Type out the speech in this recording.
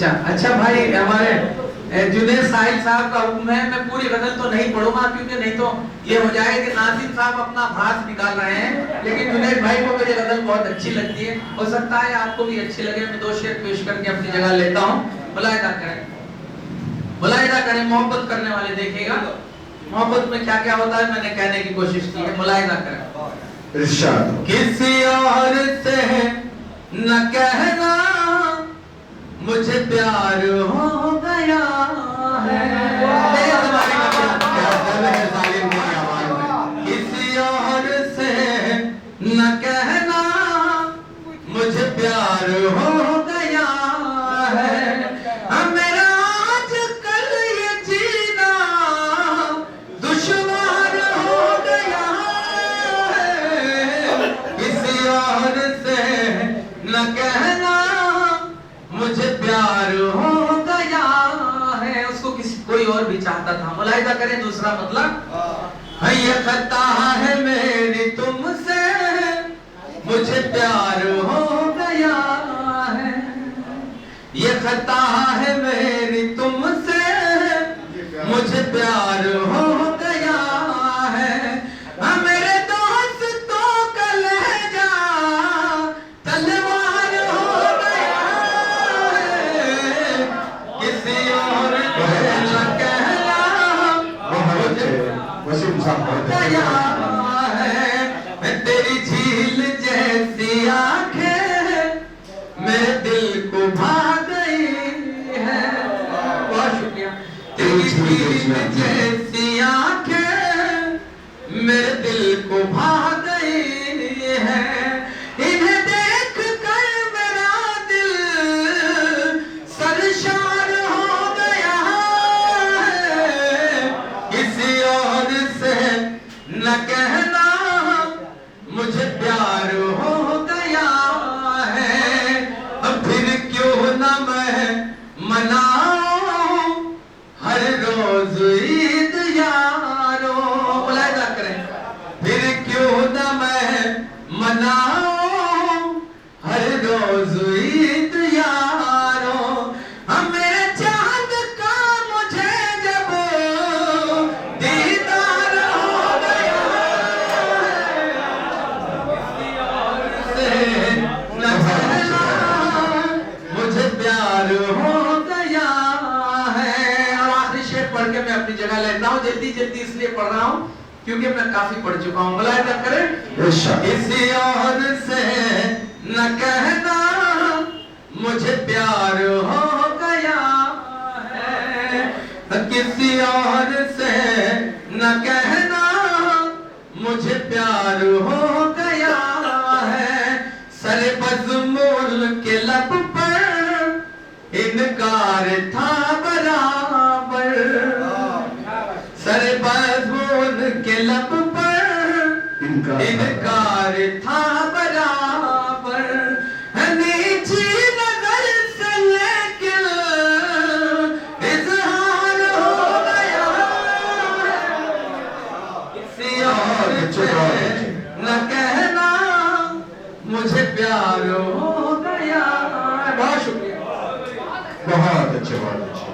अच्छा अच्छा भाई, हमारे जुनैद साहिल साहब का हुक्म है, मैं पूरी गजल तो नहीं पढ़ूंगा क्योंकि नहीं तो ये हो जाएगा कि नाज़िम साहब अपना भास निकाल रहे हैं, लेकिन जुनैद भाई को मेरी गजल बहुत अच्छी लगती है, हो सकता है आपको भी अच्छी लगे। मैं दो शेर पेश करके अपनी जगह लेता हूँ। मुलाहिदा करें, मुलाहिदा करें, मोहब्बत करने वाले देखिएगा मोहब्बत में क्या क्या होता है, मैंने कहने की कोशिश की है। मुलाहिदा करें। इरशाद। किसी और से न कहना मुझे प्यार हो गया है, किसी और से न कहना मुझे प्यार हो गया है, मेरा आजकल ये जीना दुश्वार हो गया है, किसी और से न कहना मुझे प्यार हो गया है। उसको किसी कोई और भी चाहता था। मुलाहिदा करें दूसरा मतलब, ये खता है मेरी तुमसे मुझे प्यार हो गया है, ये खता है मेरी तुमसे मुझे प्यार हो गया है, मेरे दोस्तों का लहजा तलवार हो गया है, किसी और न कहना मुझे गया है, तेरी झील जैसी आंखें मेरे दिल को भा गई है। बहुत शुक्रिया। तेरी झील जैसी आंखें मेरे दिल को भा गई है, इन्हें देख कर मेरा दिल सरशार हो गया है, किसी और से न कहना मुझे प्यार हो गया है, अब फिर क्यों न मैं मनाऊं हर रोज ईद यारो। मुलाहिदा करें, फिर क्यों न मैं मनाऊं हर रोज ईद यारो, मेरे चांद का मुझे जब दीदार हो गया है, न कहना मुझे प्यार हो गया है। और आखिरी शेर पढ़ के मैं अपनी जगह लेता हूँ, जल्दी जल्दी इसलिए पढ़ रहा हूँ क्योंकि मैं काफी पढ़ चुका हूँ। मुलाहिदा करें। किसी और से न कहना मुझे प्यार हो गया है, किसी और से न कहना मुझे प्यार हो गया है, सरे बज़मुल के लब पर इनकार था बराबर, सरे बज़मुल के लब पर इनकार था बराबर, नीची नजर से लेकिन इज़हार हो गया, किसी और से न कहना मुझे प्यार हो गया। बहुत शुक्रिया। बहुत अच्छे, बहुत अच्छे।